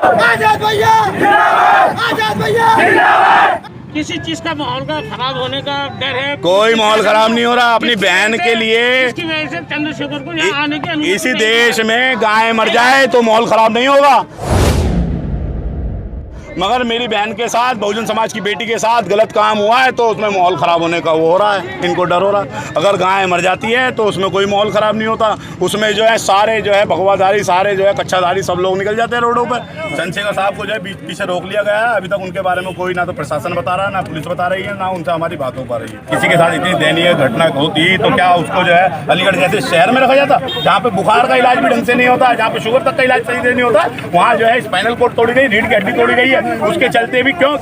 आजाद भैया आजाद भैया। किसी चीज का माहौल का खराब होने का डर है? कोई माहौल खराब नहीं हो रहा। अपनी बहन के लिए इसकी वजह से चंद्रशेखर को यहाँ आने की अनुमति इसी नहीं देश में गाय मर जाए तो माहौल खराब नहीं होगा, मगर मेरी बहन के साथ, बहुजन समाज की बेटी के साथ गलत काम हुआ है तो उसमें माहौल ख़राब होने का वो हो रहा है, इनको डर हो रहा है। अगर गाय मर जाती है तो उसमें कोई माहौल ख़राब नहीं होता, उसमें जो है सारे जो है भगवाधारी, सारे जो है कच्चाधारी सब लोग निकल जाते हैं रोडों पर। चंद्रशेखर साहब को जो है पीछे रोक लिया गया है। अभी तक उनके बारे में कोई ना तो प्रशासन बता रहा है, ना पुलिस बता रही है, ना उनसे हमारी बात हो पा रही है। किसी के साथ इतनी दयनीय घटना होती तो क्या उसको जो है अलीगढ़ जैसे शहर में रखा जाता, जहाँ पे बुखार का इलाज भी ढंग से नहीं होता, जहाँ पे शुगर तक का इलाज सही से नहीं होता, वहाँ जो है स्पाइनल कॉर्ड तोड़ी गई, रीढ़ की हड्डी तोड़ी गई है, उसके चलते भी क्यों?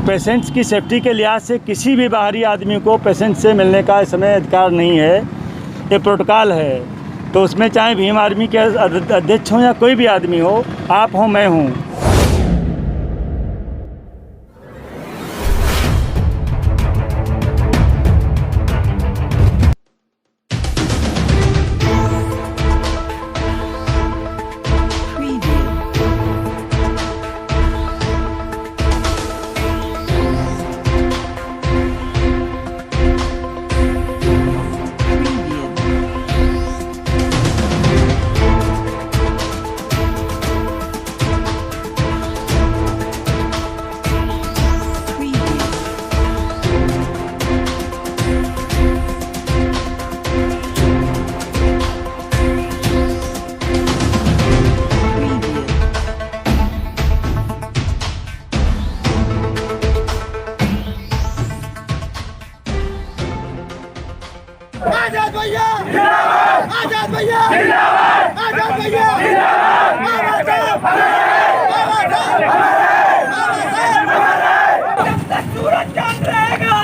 पेशेंट्स की सेफ्टी के लिहाज से किसी भी बाहरी आदमी को पेशेंट से मिलने का इस समय अधिकार नहीं है। ये प्रोटोकॉल है, तो उसमें चाहे भीम आर्मी के अध्यक्ष हों या कोई भी आदमी हो, आप हो मैं हूँ, आजाद भैया आजाद भैया आजाद भैया। सूरज चांद रहेगा,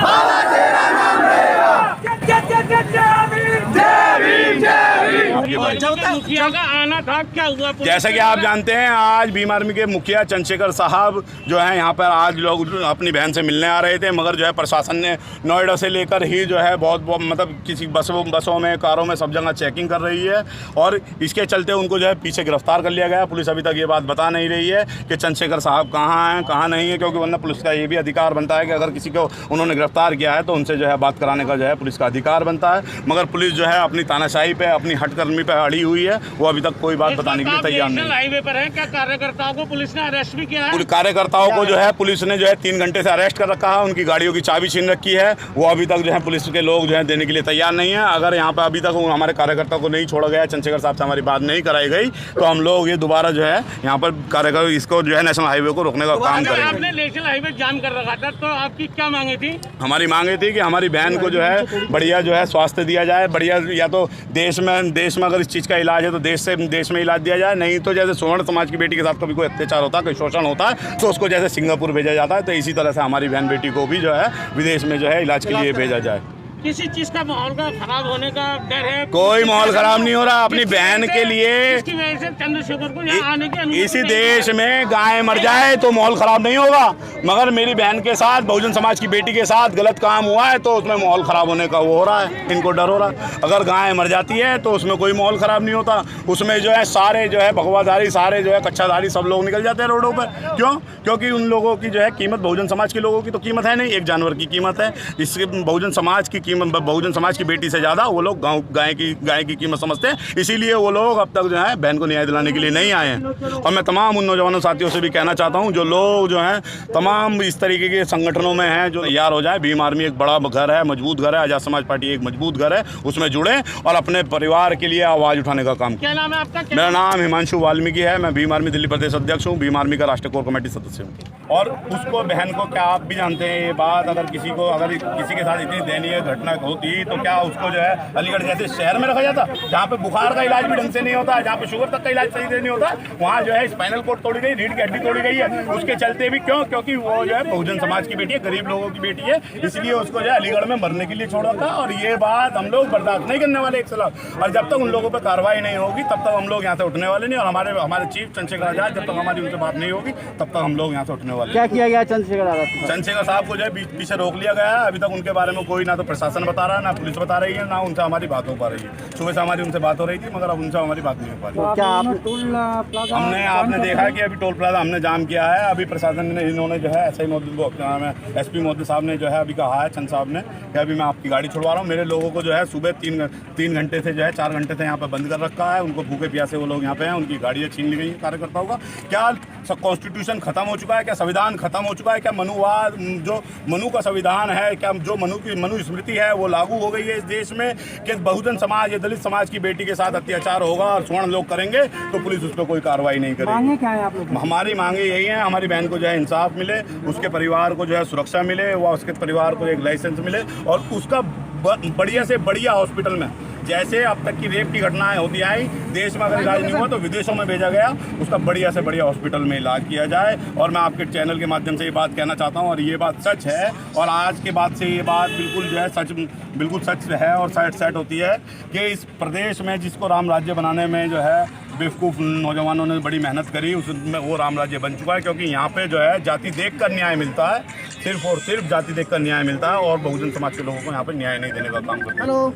मुखिया का आना था, क्या हुआ? जैसा कि आप जानते हैं, आज भीम आर्मी के मुखिया चंद्रशेखर साहब जो है यहाँ पर आज लोग अपनी बहन से मिलने आ रहे थे, मगर जो है प्रशासन ने नोएडा से लेकर ही जो है बहुत मतलब किसी बसों में, कारों में सब जगह चेकिंग कर रही है, और इसके चलते उनको जो है पीछे गिरफ्तार कर लिया गया। पुलिस अभी तक ये बात बता नहीं रही है कि चंद्रशेखर साहब कहाँ हैं कहाँ नहीं है, क्योंकि वरना पुलिस का ये भी अधिकार बनता है कि अगर किसी को उन्होंने गिरफ्तार किया है तो उनसे जो है बात कराने का जो है पुलिस का अधिकार बनता है। मगर पुलिस जो है अपनी तानाशाही पे, अपनी हटकर्मी पे अड़ी हुई है, वो अभी तक कोई बात बताने के लिए तैयार नहीं। हाईवे पर है, क्या कार्यकर्ताओं को पुलिस ने अरेस्ट भी किया है? कार्यकर्ताओं को जो है पुलिस ने जो है 3 घंटे से अरेस्ट कर रखा है, उनकी गाड़ियों की चाबी छीन रखी है, वो अभी तक जो है पुलिस के लोग जो है देने के लिए तैयार नहीं है। अगर यहाँ पर अभी तक हमारे कार्यकर्ताओं को नहीं छोड़ा गया, चंद्रशेखर साहब से हमारी बात नहीं कराई गई, तो हम लोग ये दोबारा जो है यहाँ पर कार्यकर्ता इसको जो है नेशनल हाईवे को रोकने का काम करेंगे। आपने नेशनल हाईवे जाम कर रखा था, तो आपकी क्या मांगे थी? हमारी मांगे थी कि हमारी बहन को जो है बढ़िया जो है स्वास्थ्य दिया जाए, बढ़िया, या तो देश में अगर इस चीज़ का इलाज है तो देश में इलाज दिया जाए, नहीं तो जैसे स्वर्ण समाज की बेटी के साथ कभी कोई अत्याचार होता है, कोई शोषण होता है, तो उसको जैसे सिंगापुर भेजा जाता है, तो इसी तरह से हमारी बहन बेटी को भी जो है विदेश में जो है इलाज के लिए भेजा जाए। किसी चीज का माहौल का खराब होने का डर है? कोई माहौल खराब नहीं हो रहा। अपनी बहन के लिए इसकी वजह से चंद्रशेखर को यहाँ आने की अनुमति इसी नहीं देश में गाय मर जाए तो माहौल खराब नहीं होगा, मगर मेरी बहन के साथ, बहुजन समाज की बेटी के साथ गलत काम हुआ है तो उसमें माहौल खराब होने का वो हो रहा है, इनको डर हो रहा है। अगर गाय मर जाती है तो उसमें कोई माहौल खराब नहीं होता, उसमें जो है सारे जो है भगवाधारी, सारे जो है कच्चाधारी सब लोग निकल जाते हैं रोडों पर। क्यों? क्योंकि उन लोगों की जो है कीमत, बहुजन समाज के लोगों की तो कीमत है नहीं, एक जानवर की कीमत है। इसके बहुजन समाज की कीमत, बहुजन समाज की बेटी से ज़्यादा वो लोग गाय की कीमत समझते हैं, इसीलिए वो लोग अब तक जो है बहन को न्याय दिलाने के लिए नहीं आए हैं। और मैं तमाम उन नौजवानों साथियों से भी कहना चाहता हूं, जो लोग जो हैं तमाम इस तरीके के संगठनों में हैं, जो तैयार हो जाए। भीम आर्मी एक बड़ा घर है, मजबूत घर है, आज़ाद समाज पार्टी एक मजबूत घर है, उसमें जुड़ें और अपने परिवार के लिए आवाज़ उठाने का काम क्या नाम है आपका? मेरा नाम हिमांशु वाल्मीकि है, मैं भीम आर्मी दिल्ली प्रदेश अध्यक्ष हूँ, भीम आर्मी का राष्ट्रीय कोर कमेटी सदस्य हूँ। और उसको बहन को, क्या आप भी जानते हैं ये बात, अगर किसी के साथ इतनी दयनीय घटना होती तो क्या उसको जो है अलीगढ़ जैसे शहर में रखा जाता, जहाँ पे बुखार का इलाज भी ढंग से नहीं होता, जहाँ पे शुगर तक का इलाज सही से नहीं होता, वहाँ जो है स्पाइनल कॉर्ड तोड़ी गई, रीढ़ की हड्डी तोड़ी गई है, उसके चलते भी क्यों? क्योंकि वो जो है बहुजन समाज की बेटी है, गरीब लोगों की बेटी है, इसलिए उसको जो है अलीगढ़ में मरने के लिए छोड़ा था। और ये बात हम लोग बर्दाश्त नहीं करने वाले एक खिलाफ, और जब तक उन लोगों पर कार्रवाई नहीं होगी तब तक हम लोग यहाँ से उठने वाले नहीं। और हमारे चीफ चंद्रशेखर आजाद, जब तक हमारी उनसे बात नहीं होगी तब तक हम लोग यहाँ से उठने वाले। क्या किया गया चंद्रशेखर आजाद के साथ? चंद्रशेखर साहब को जो है पीछे रोक लिया गया है। अभी तक उनके बारे में कोई ना तो प्रशासन बता रहा है, ना पुलिस बता रही है, ना उनसे हमारी बात हो पा रही है। सुबह से हमारी उनसे बात हो रही थी, मगर अब उनसे हमारी बात नहीं हो पा रही। क्या हमने आपने देखा है कि अभी टोल प्लाजा हमने जाम किया है। अभी प्रशासन ने इन्होंने जो है एसआई महोदय को, क्या नाम है, एसपी महोदय साहब ने जो है अभी कहा है, चंद साहब ने, कि अभी मैं आपकी गाड़ी छुड़वा रहा हूँ। मेरे लोगों को जो है सुबह 3 घंटे से जो है 4 घंटे से यहाँ पे बंद कर रखा है। उनको भूखे प्यासे वो लोग यहाँ पे हैं, उनकी गाड़ियाँ छीन ली गई हैं कार्यकर्ताओं का। क्या कॉन्स्टिट्यूशन खत्म हो चुका है? क्या संविधान खत्म हो चुका है? क्या मनुवाद, जो मनु का संविधान है, क्या जो मनु स्मृति है वो लागू हो गई है इस देश में? कि बहुजन समाज या दलित समाज की बेटी के साथ अत्याचार होगा और स्वर्ण लोग करेंगे तो पुलिस उस पर कोई कार्रवाई नहीं करेगी। मांगे क्या है आप लोग? हमारी मांगे यही है, हमारी बहन को जो है इंसाफ मिले, उसके परिवार को जो है सुरक्षा मिले, व उसके परिवार को एक लाइसेंस मिले और उसका बढ़िया से बढ़िया हॉस्पिटल में, जैसे अब तक की रेप की घटनाएं होती आई देश में, अगर इलाज नहीं हुआ तो विदेशों में भेजा गया, उसका बढ़िया से बढ़िया हॉस्पिटल में इलाज किया जाए। और मैं आपके चैनल के माध्यम से ये बात कहना चाहता हूँ और ये बात सच है और आज के बाद से ये बात बिल्कुल जो है सच, बिल्कुल सच है और सेट होती है कि इस प्रदेश में जिसको राम राज्य बनाने में जो है बेवकूफ़ नौजवानों ने बड़ी मेहनत करी, उसमें वो राम राज्य बन चुका है। क्योंकि यहाँ पे जो है जाति देखकर न्याय मिलता है, सिर्फ और सिर्फ जाति देखकर न्याय मिलता है और बहुजन समाज के लोगों को यहाँ पे न्याय नहीं देने का काम करता है। हेलो,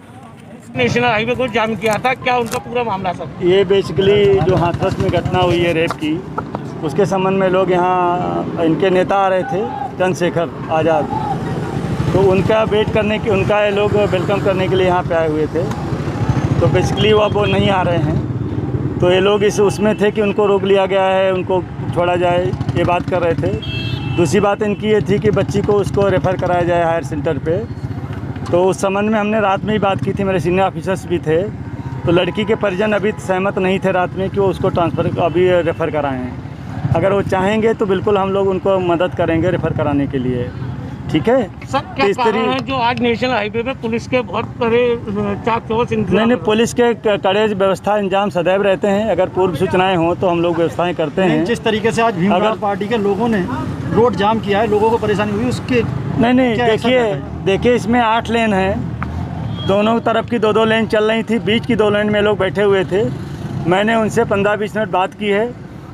नेशनल हाईवे को जाम किया था, क्या उनका पूरा मामला सर? ये बेसिकली जो हाथरस में घटना हुई है रेप की, उसके संबंध में लोग यहाँ, इनके नेता आ रहे थे चंद्रशेखर आज़ाद, तो उनका वेट करने के, उनका ये लोग वेलकम करने के लिए यहाँ पे आए हुए थे। तो बेसिकली वो नहीं आ रहे हैं, तो ये लोग उसमें थे कि उनको रोक लिया गया है, उनको छोड़ा जाए, ये बात कर रहे थे। दूसरी बात इनकी ये थी कि बच्ची को उसको रेफ़र कराया जाए हायर सेंटर पे। तो उस संबंध में हमने रात में ही बात की थी, मेरे सीनियर ऑफिसर्स भी थे। तो लड़की के परिजन अभी सहमत नहीं थे रात में कि वो उसको ट्रांसफ़र अभी रेफ़र कराएँ। अगर वो चाहेंगे तो बिल्कुल हम लोग उनको मदद करेंगे रेफ़र कराने के लिए, ठीक है। सर क्या कारण है जो आज नेशनल हाईवे पे पुलिस के बहुत बड़े चाक चौबंद इंतजाम? नहीं, पुलिस के कड़े व्यवस्था इंजाम सदैव रहते हैं। अगर पूर्व सूचनाएं हों तो हम लोग व्यवस्थाएं करते हैं। जिस तरीके से आज भीमराव पार्टी के लोगों ने रोड जाम किया है, लोगों को परेशानी हुई, उसके नहीं, देखिए इसमें 8 लेन हैं, दोनों तरफ की 2-2 लेन चल रही थी, बीच की 2 लेन में लोग बैठे हुए थे। मैंने उनसे 15-20 मिनट बात की है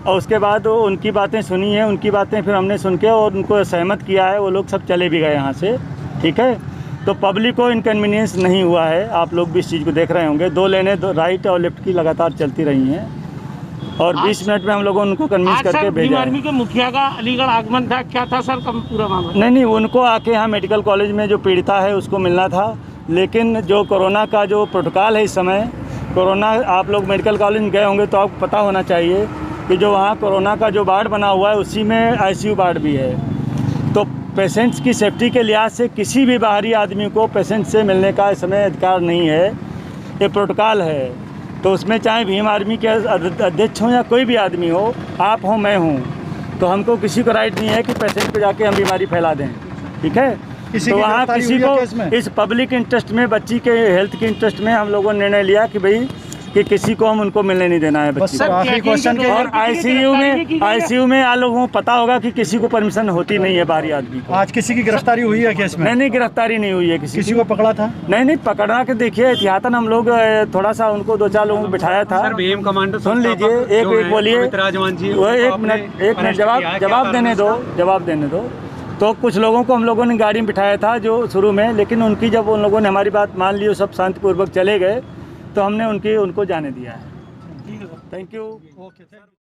और उसके बाद उनकी बातें सुनी है, उनकी बातें फिर हमने सुन के और उनको सहमत किया है, वो लोग सब चले भी गए यहाँ से, ठीक है। तो पब्लिक को इनकन्वीनियंस नहीं हुआ है, आप लोग भी इस चीज़ को देख रहे होंगे। 2 लेनें राइट और लेफ्ट की लगातार चलती रही हैं और 20 मिनट में हम लोगों उनको कन्विंस करके भेजा। आर्मी के मुखिया का अलीगढ़ आगमन था, क्या था सर पूरा मामला? नहीं, उनको आके यहाँ मेडिकल कॉलेज में जो पीड़िता है उसको मिलना था, लेकिन जो कोरोना का जो प्रोटोकॉल है इस समय, कोरोना, आप लोग मेडिकल कॉलेज में गए होंगे तो आपको पता होना चाहिए कि जो वहाँ कोरोना का जो वार्ड बना हुआ है उसी में ICU वार्ड भी है। तो पेशेंट्स की सेफ्टी के लिहाज से किसी भी बाहरी आदमी को पेशेंट से मिलने का इस समय अधिकार नहीं है, ये प्रोटोकॉल है। तो उसमें चाहे भीम आर्मी के अध्यक्ष हों या कोई भी आदमी हो, आप हो, मैं हूँ, तो हमको किसी को राइट नहीं है कि पेशेंट को जाके हम बीमारी फैला दें, ठीक है। तो वहाँ किसी को इस पब्लिक इंटरेस्ट में, बच्ची के हेल्थ के इंटरेस्ट में हम लोगों ने निर्णय लिया कि भाई कि किसी को हम उनको मिलने नहीं देना है बच्ची को। और ICU में आप लोगों को पता होगा कि किसी को परमिशन होती नहीं है बाहरी आदमी को। आज किसी की गिरफ्तारी हुई है केस में? नहीं, गिरफ्तारी नहीं हुई है किसी को पकड़ा था? नहीं, पकड़ा के देखिए, एहतियातन हम लोग थोड़ा सा उनको 2-4 लोगों को बिठाया था। सुन लीजिए, एक बोलिए, वो 1 मिनट जवाब देने दो। तो कुछ लोगों को हम लोगों ने गाड़ी में बिठाया था जो शुरू में, लेकिन उनकी जब उन लोगों ने हमारी बात मान ली, सब शांतिपूर्वक चले गए, तो हमने उनको जाने दिया है। Thank you.